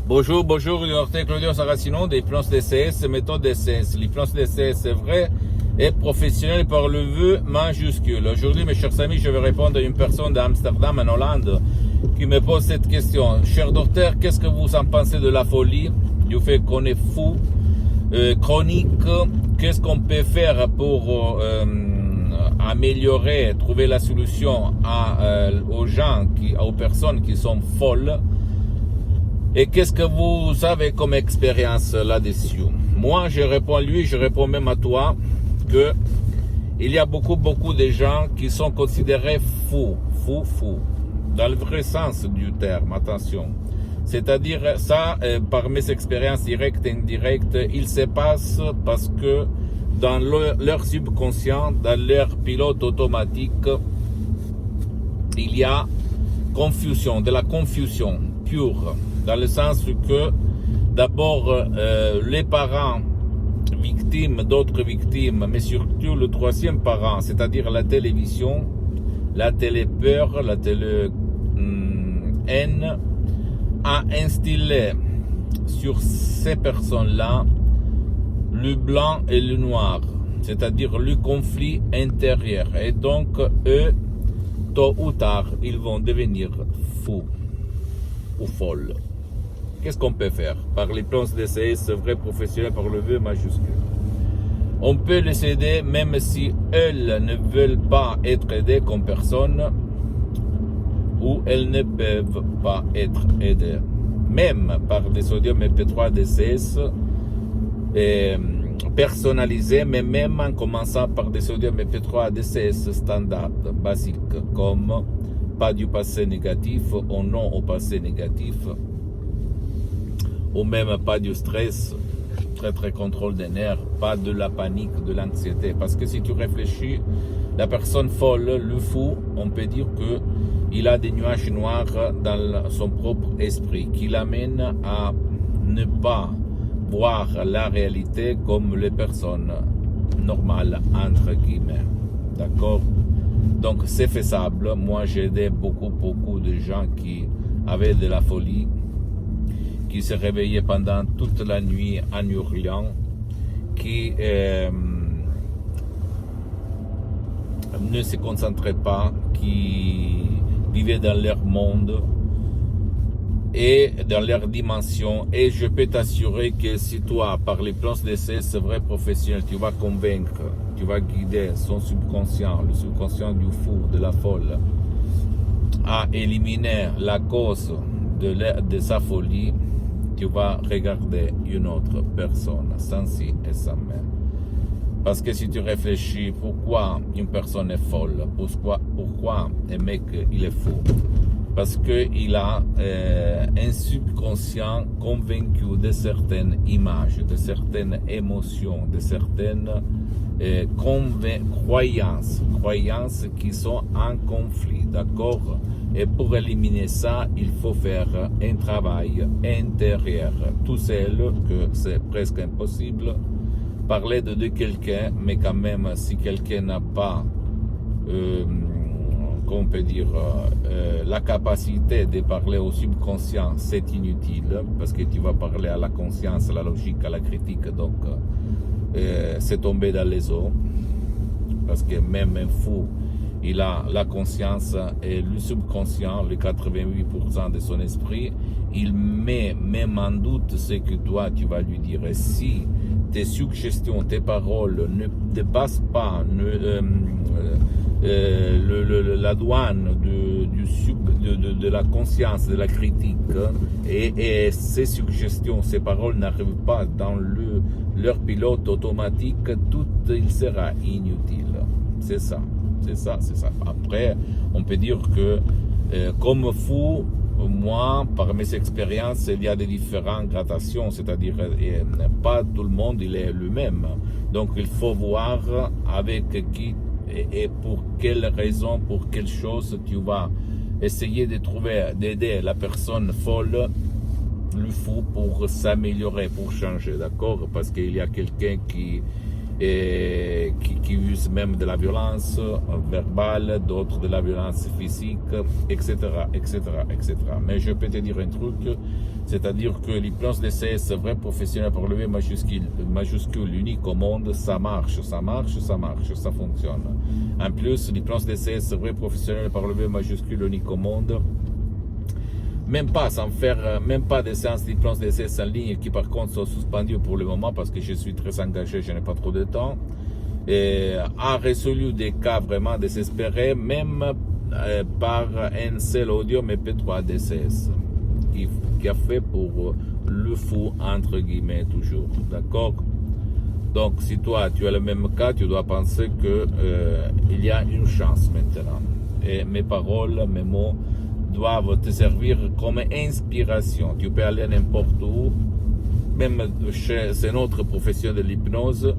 Bonjour, bonjour, docteur Claudio Saracino d'Hypnose DCS, méthode DCS. L'hypnose DCS est vrai et professionnel par le vœu majuscule. Aujourd'hui, mes chers amis, je vais répondre à une personne d'Amsterdam, en Hollande, qui me pose cette question. Cher docteur, qu'est-ce que vous en pensez de la folie, du fait qu'on est fou, chronique? Qu'est-ce qu'on peut faire pour améliorer, trouver la solution aux personnes qui sont folles? Et qu'est-ce que vous avez comme expérience là-dessus? Moi, je réponds à lui, je réponds même à toi, que il y a beaucoup de gens qui sont considérés fous, dans le vrai sens du terme, attention. C'est-à-dire, ça, par mes expériences directes et indirectes, il se passe parce que dans leur subconscient, dans leur pilote automatique, il y a confusion, de la confusion pure. Dans le sens que, d'abord, les parents victimes d'autres victimes, mais surtout le troisième parent, c'est-à-dire la télévision, la télépeur, la télé-haine, a instillé sur ces personnes-là le blanc et le noir, c'est-à-dire le conflit intérieur. Et donc, eux, tôt ou tard, ils vont devenir fous ou folles. Qu'est-ce qu'on peut faire? Par l'hypnose DCS, vrai professionnel par le vœu majuscule. On peut les aider même si elles ne veulent pas être aidées comme personne ou elles ne peuvent pas être aidées. Même par des sodium MP3 DCS personnalisés, mais même en commençant par des sodium MP3 DCS standard, basiques, comme pas du passé négatif ou non au passé négatif, ou même pas du stress, très contrôle des nerfs, pas de la panique, de l'anxiété. Parce que si tu réfléchis, la personne folle, le fou, on peut dire que il a des nuages noirs dans son propre esprit, qui l'amène à ne pas voir la réalité comme les personnes normales, entre guillemets. D'accord? Donc c'est faisable. Moi j'ai aidé beaucoup de gens qui avaient de la folie, qui se réveillaient pendant toute la nuit en hurlant, qui ne se concentraient pas, qui vivaient dans leur monde et dans leur dimension. Et je peux t'assurer que si toi, par les plans d'essai, c'est vrai professionnel, tu vas convaincre, tu vas guider son subconscient, le subconscient du fou, de la folle, à éliminer la cause de sa folie, tu vas regarder une autre personne, sans si et sans même. Parce que si tu réfléchis, pourquoi une personne est folle? Pourquoi un mec il est fou? Parce qu'il a un subconscient convaincu de certaines images, de certaines émotions, de certaines croyances qui sont en conflit, d'accord? Et pour éliminer ça, il faut faire un travail intérieur. Tout seul, que c'est presque impossible. Parler de quelqu'un, mais quand même, si quelqu'un n'a pas, on peut dire, la capacité de parler au subconscient, c'est inutile, parce que tu vas parler à la conscience, à la logique, à la critique, donc c'est tombé dans les eaux, parce que même un fou, il a la conscience et le subconscient, le 88% de son esprit, il met même en doute ce que toi tu vas lui dire. Et si tes suggestions, tes paroles ne dépassent pas la douane de la conscience, de la critique, et ces suggestions, ces paroles n'arrivent pas dans leur pilote automatique, tout il sera inutile. C'est ça. Après, on peut dire que comme fou, moi, par mes expériences, il y a des différentes gradations, c'est-à-dire pas tout le monde il est le même. Donc il faut voir avec qui et pour quelle raison, pour quelle chose tu vas essayer d'aider la personne folle, le fou, pour s'améliorer, pour changer, d'accord? Parce qu'il y a quelqu'un qui et qui usent même de la violence verbale, d'autres de la violence physique, etc., etc., etc. Mais je peux te dire un truc, c'est-à-dire que l'hypnose DCS vrai professionnel par le V majuscule unique au monde, ça marche, ça marche, ça marche, ça fonctionne. En plus, l'hypnose DCS vrai professionnel par le V majuscule unique au monde, même pas sans faire, même pas des séances d'hypnose DCS en ligne qui par contre sont suspendues pour le moment parce que je suis très engagé, je n'ai pas trop de temps, et a résolu des cas vraiment désespérés, même par un seul audio MP3 DCS qui a fait pour le fou entre guillemets toujours, d'accord? Donc si toi tu as le même cas, tu dois penser que il y a une chance maintenant, et mes paroles, mes mots doivent te servir comme inspiration. Tu peux aller n'importe où, même c'est notre profession de l'hypnose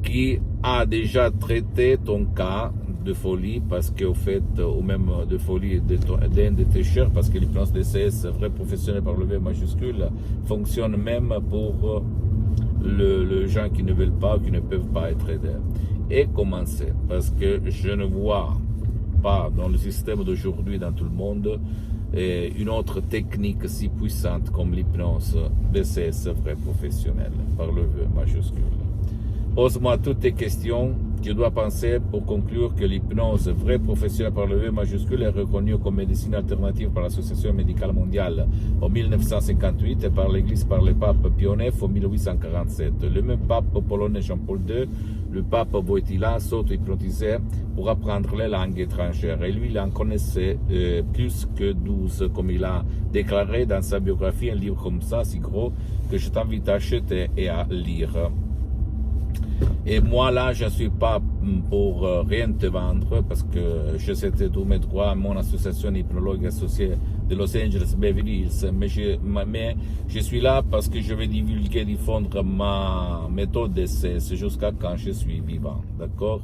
qui a déjà traité ton cas de folie, parce qu'au fait, ou même de folie d'un de tes chers, parce que l'hypnose DCS, vrai professionnel par le V majuscule, fonctionne même pour les gens qui ne veulent pas, qui ne peuvent pas être aidés. Et commencer, parce que je ne vois pas dans le système d'aujourd'hui, dans tout le monde, une autre technique si puissante comme l'hypnose DCS vrai professionnel par le V majuscule. Pose-moi toutes tes questions. Tu dois penser pour conclure que l'hypnose vrai professionnel par le V majuscule est reconnue comme médecine alternative par l'Association médicale mondiale en 1958 et par l'Église par le pape Pie IX en 1847. Le même pape polonais Jean-Paul II, le pape Wojtyła, s'auto-hypnotisait pour apprendre les langues étrangères. Et lui, il en connaissait plus que 12, comme il a déclaré dans sa biographie, un livre comme ça, si gros, que je t'invite à acheter et à lire. Et moi là, je ne suis pas pour rien te vendre, parce que je sais tous mes droits, mon association hypnologue associée de Los Angeles Beverly Hills, mais je suis là parce que je vais divulguer, diffondre ma méthode d'essai jusqu'à quand je suis vivant, d'accord?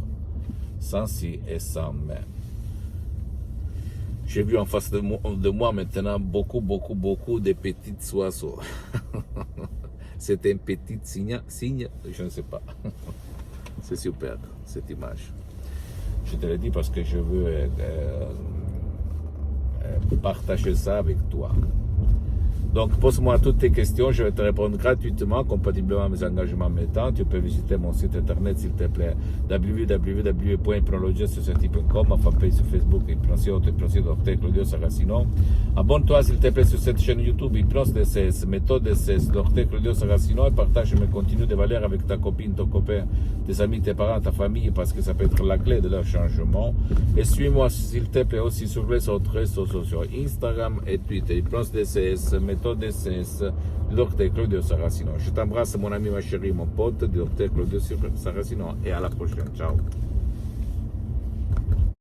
Sans si et sans mais. J'ai vu en face de moi maintenant beaucoup de petits oiseaux. C'est un petit signe, je ne sais pas. C'est super, cette image. Je te le dis parce que je veux partager ça avec toi. Donc, pose-moi toutes tes questions, je vais te répondre gratuitement, compatiblement à mes engagements temps. Tu peux visiter mon site internet, s'il te plaît, www.hypnologiasociety.com, ma fanpage sur Facebook, Hypnosio, Dr. Claudio Saracino. Abonne-toi, s'il te plaît, sur cette chaîne YouTube, Hypnose DCS, méthode DCS, Dr. Claudio Saracino, et partage mes contenus de valeur avec ta copine, ton copain, tes amis, tes parents, ta famille, parce que ça peut être la clé de leur changement. Et suis-moi, s'il te plaît, aussi sur les autres réseaux sociaux, Instagram et Twitter, Hypnose DCS, méthode DCS, Dr. Claudio Saracino. Je t'embrasse, mon ami, ma chérie, mon pote, Dr. Claudio Saracino, et à la prochaine. Ciao.